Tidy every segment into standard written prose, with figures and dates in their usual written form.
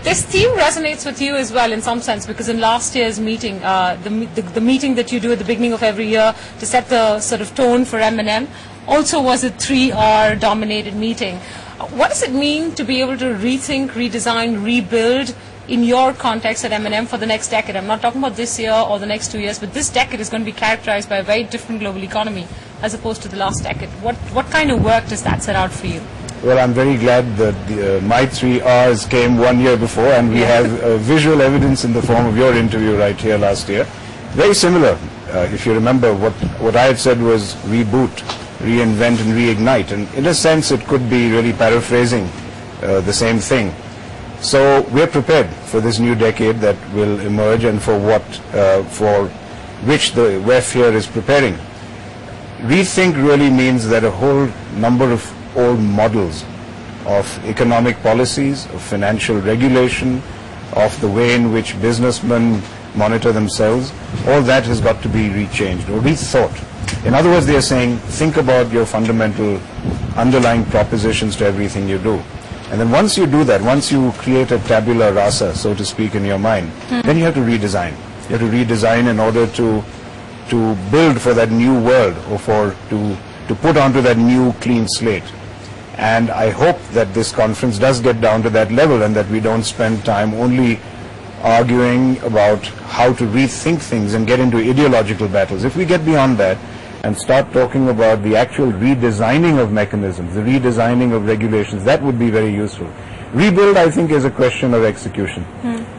This theme resonates with you as well in some sense, because in last year's meeting, the meeting that you do at the beginning of every year to set the sort of tone for M&M also was a 3R dominated meeting. What does it mean to be able to rethink, redesign, rebuild in your context at M&M for the next decade? I'm not talking about this year or the next 2 years, but this decade is going to be characterized by a very different global economy as opposed to the last decade. What kind of work does that set out for you? Well, I'm very glad that my 3 R's came 1 year before, and we have visual evidence in the form of your interview right here last year. Very similar. If you remember, what I had said was reboot, reinvent and reignite, and in a sense it could be really paraphrasing the same thing. So we're prepared for this new decade that will emerge, and for which the WEF here is preparing. Rethink really means that a whole number of old models of economic policies, of financial regulation, of the way in which businessmen monitor themselves, all that has got to be rechanged or rethought. In other words, they are saying, think about your fundamental underlying propositions to everything you do. And then once you do that, once you create a tabula rasa, so to speak, in your mind, then you have to redesign. You have to redesign in order to build for that new world, or to put onto that new clean slate. And I hope that this conference does get down to that level, and that we don't spend time only arguing about how to rethink things and get into ideological battles. If we get beyond that and start talking about the actual redesigning of mechanisms, the redesigning of regulations, that would be very useful. Rebuild, I think, is a question of execution.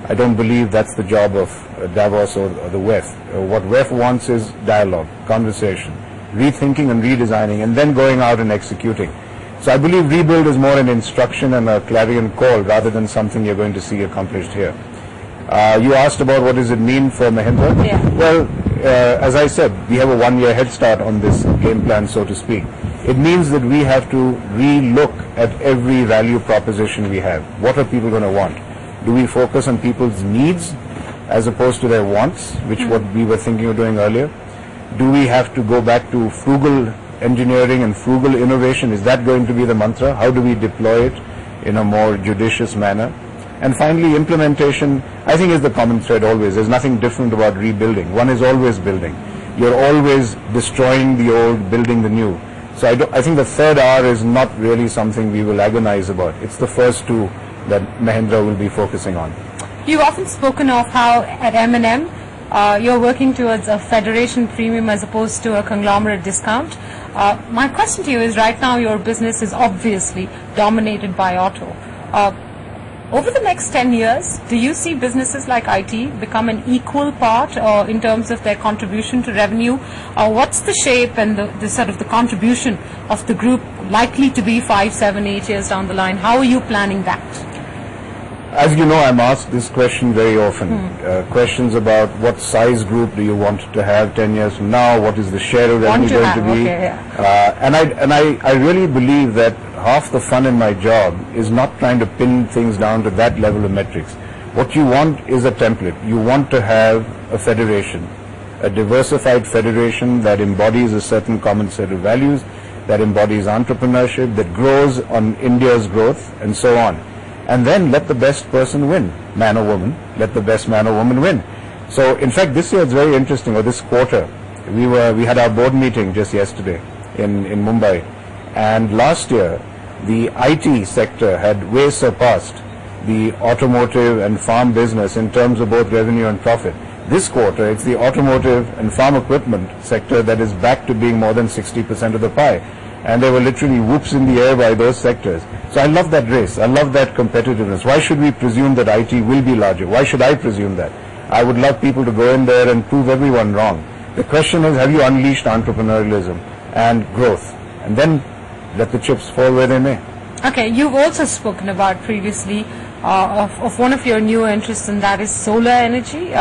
I don't believe that's the job of Davos or the WEF. What WEF wants is dialogue, conversation, rethinking and redesigning, and then going out and executing. So I believe rebuild is more an instruction and a clarion call rather than something you're going to see accomplished here. You asked about what does it mean for Mahindra? Yeah. Well, as I said, we have a 1-year head start on this game plan, so to speak. It means that we have to re-look at every value proposition we have. What are people going to want? Do we focus on people's needs as opposed to their wants, which what we were thinking of doing earlier? Do we have to go back to frugal engineering and frugal innovation? Is that going to be the mantra? How do we deploy it in a more judicious manner? And finally, implementation, I think, is the common thread always. There's nothing different about rebuilding. One is always building. You're always destroying the old, building the new. So I think the 3rd R is not really something we will agonize about. It's the first 2 that Mahindra will be focusing on. You've often spoken of how at M&M you're working towards a federation premium as opposed to a conglomerate discount. My question to you is, right now your business is obviously dominated by auto. Over the next 10 years, do you see businesses like IT become an equal part in terms of their contribution to revenue? What's the shape and the sort of the contribution of the group likely to be 5, 7, 8 years down the line? How are you planning that? As you know, I'm asked this question very often. Questions about what size group do you want to have 10 years from now? What is the share of revenue going to be? Okay, yeah. And I really believe that half the fun in my job is not trying to pin things down to that level of metrics. What you want is a template. You want to have a federation, a diversified federation that embodies a certain common set of values, that embodies entrepreneurship, that grows on India's growth, and so on. And then let the best person win, man or woman. Let the best man or woman win. So, in fact, this year it's very interesting, or this quarter. We had our board meeting just yesterday in Mumbai. And last year, the IT sector had way surpassed the automotive and farm business in terms of both revenue and profit. This quarter, it's the automotive and farm equipment sector that is back to being more than 60% of the pie. And there were literally whoops in the air by those sectors. So I love that race. I love that competitiveness. Why should we presume that IT will be larger? Why should I presume that? I would love people to go in there and prove everyone wrong. The question is, have you unleashed entrepreneurialism and growth? And then let the chips fall where they may. Okay, you've also spoken about previously of one of your new interests, and that is solar energy.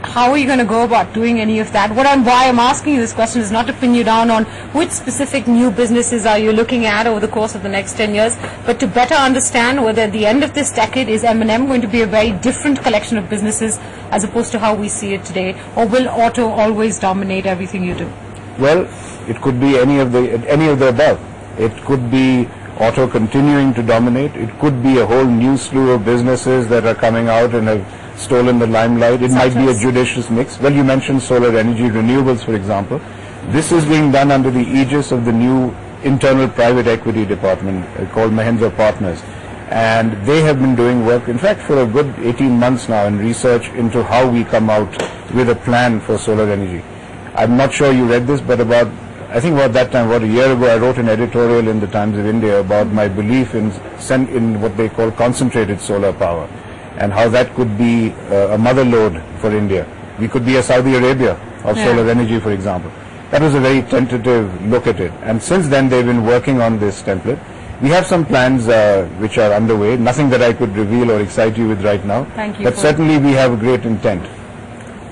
How are you going to go about doing any of that? Why I'm asking you this question is not to pin you down on which specific new businesses are you looking at over the course of the next 10 years, but to better understand whether at the end of this decade is M&M going to be a very different collection of businesses as opposed to how we see it today, or will auto always dominate everything you do? Well, it could be any of the above. It could be auto continuing to dominate. It could be a whole new slew of businesses that are coming out and have stolen the limelight. It might be a judicious mix. Well, you mentioned solar energy, renewables, for example. This is being done under the aegis of the new internal private equity department called Mahindra Partners. And they have been doing work, in fact, for a good 18 months now in research into how we come out with a plan for solar energy. I'm not sure you read this, but I think about that time, about a year ago, I wrote an editorial in the Times of India about my belief in what they call concentrated solar power and how that could be a mother lode for India. We could be a Saudi Arabia of solar energy, for example. That was a very tentative look at it. And since then, they've been working on this template. We have some plans which are underway, nothing that I could reveal or excite you with right now. Thank you. But certainly we have a great intent.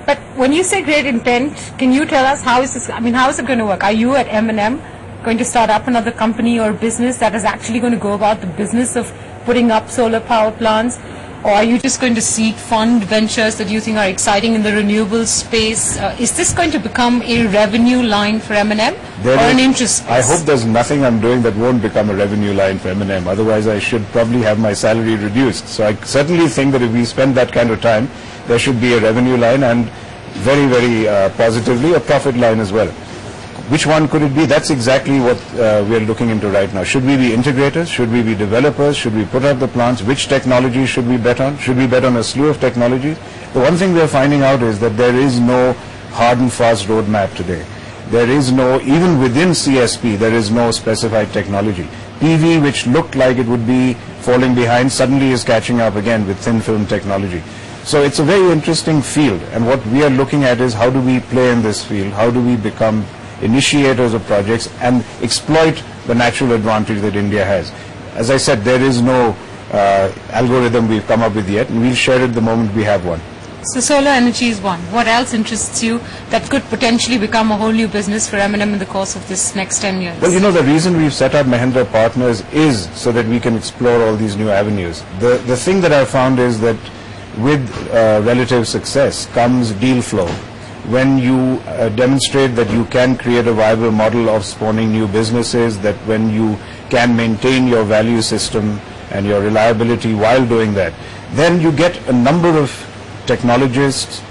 But when you say great intent, can you tell us how is this, how is it going to work? Are you at M&M going to start up another company or business that is actually going to go about the business of putting up solar power plants? Or are you just going to seek fund ventures that you think are exciting in the renewables space? Is this going to become a revenue line for M&M or an interest space? I hope there's nothing I'm doing that won't become a revenue line for M&M. Otherwise, I should probably have my salary reduced. So I certainly think that if we spend that kind of time, there should be a revenue line and very, very positively a profit line as well. Which one could it be? That's exactly what we are looking into right now. Should we be integrators? Should we be developers? Should we put up the plants? Which technology should we bet on? Should we bet on a slew of technologies? The one thing we are finding out is that there is no hard and fast roadmap today. There is no, even within CSP, there is no specified technology. PV, which looked like it would be falling behind, suddenly is catching up again with thin film technology. So it's a very interesting field, and what we are looking at is how do we play in this field? How do we become initiators of projects and exploit the natural advantage that India has? As I said, there is no algorithm we've come up with yet, and we'll share it the moment we have one. So solar energy is one. What else interests you that could potentially become a whole new business for M&M in the course of this next 10 years? Well, you know, the reason we've set up Mahindra Partners is so that we can explore all these new avenues. The thing that I've found is that with relative success comes deal flow. When you demonstrate that you can create a viable model of spawning new businesses, that when you can maintain your value system and your reliability while doing that, then you get a number of technologists,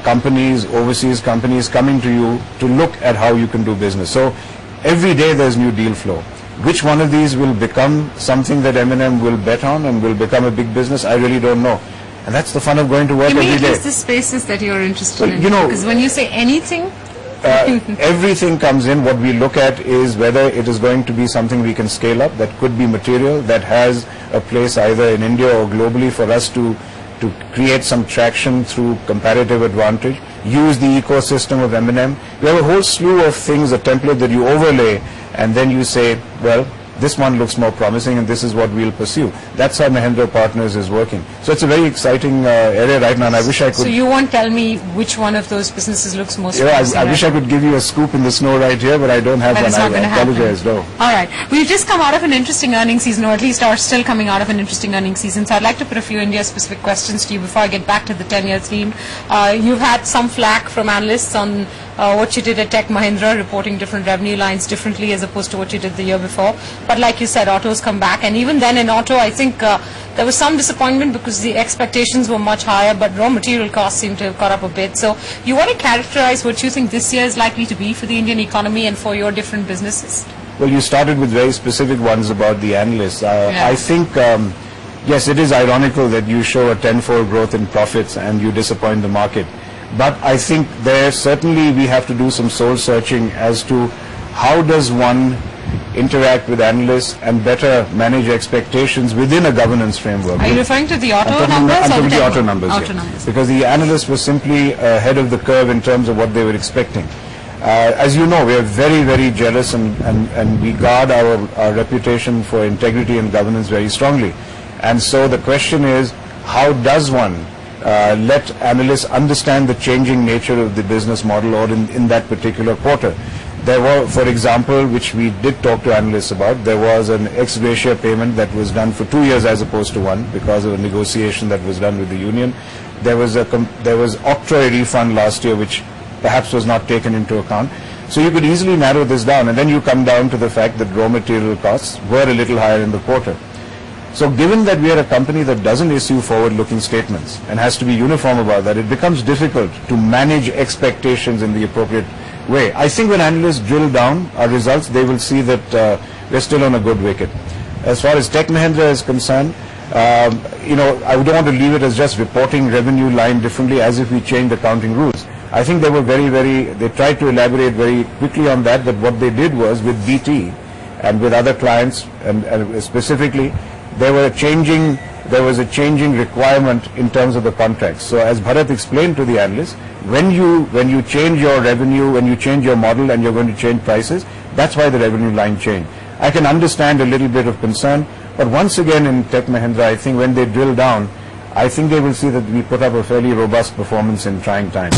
companies, overseas companies coming to you to look at how you can do business. So every day there's new deal flow. Which one of these will become something that M&M will bet on and will become a big business, I really don't know. And that's the fun of going to work every day. Give me the spaces that you're interested in. You know, because when you say anything, everything comes in. What we look at is whether it is going to be something we can scale up, that could be material, that has a place either in India or globally for us to create some traction through comparative advantage, use the ecosystem of M&M. We have a whole slew of things, a template that you overlay, and then you say, well, this one looks more promising and this is what we'll pursue. That's how Mahindra Partners is working. So it's a very exciting area right now, and I wish I could... So you won't tell me which one of those businesses looks most promising? I wish I could give you a scoop in the snow right here, but I don't have one. I apologize, no. All right. We've just come out of an interesting earnings season, or at least are still coming out of an interesting earnings season. So I'd like to put a few India-specific questions to you before I get back to the 10-year theme. You've had some flack from analysts on what you did at Tech Mahindra, reporting different revenue lines differently as opposed to what you did the year before. But like you said, autos come back, and even then in auto, I think there was some disappointment because the expectations were much higher, but raw material costs seem to have caught up a bit. So you want to characterize what you think this year is likely to be for the Indian economy and for your different businesses? Well, you started with very specific ones about the analysts. I think, yes, it is ironical that you show a tenfold growth in profits and you disappoint the market. But I think there certainly we have to do some soul searching as to how does one interact with analysts and better manage expectations within a governance framework. Are you referring to the auto numbers? I'm talking the auto numbers, because the analysts were simply ahead of the curve in terms of what they were expecting. As you know, we are very, very jealous and we guard our reputation for integrity and governance very strongly. And so the question is, how does one let analysts understand the changing nature of the business model or in that particular quarter? There were, for example, which we did talk to analysts about, there was an ex gratia payment that was done for 2 years as opposed to 1 because of a negotiation that was done with the union. There was octroi refund last year which perhaps was not taken into account. So you could easily narrow this down, and then you come down to the fact that raw material costs were a little higher in the quarter. So given that we are a company that doesn't issue forward-looking statements and has to be uniform about that, it becomes difficult to manage expectations in the appropriate way. I think when analysts drill down our results, they will see that we're still on a good wicket. As far as Tech Mahindra is concerned, I don't want to leave it as just reporting revenue line differently as if we changed accounting rules. I think they were they tried to elaborate very quickly on that what they did was with BT and with other clients and specifically, there was a changing requirement in terms of the contracts. So as Bharat explained to the analysts, when you change your revenue, when you change your model and you're going to change prices, that's why the revenue line changed. I can understand a little bit of concern, but once again in Tech Mahindra, I think when they drill down, I think they will see that we put up a fairly robust performance in trying times.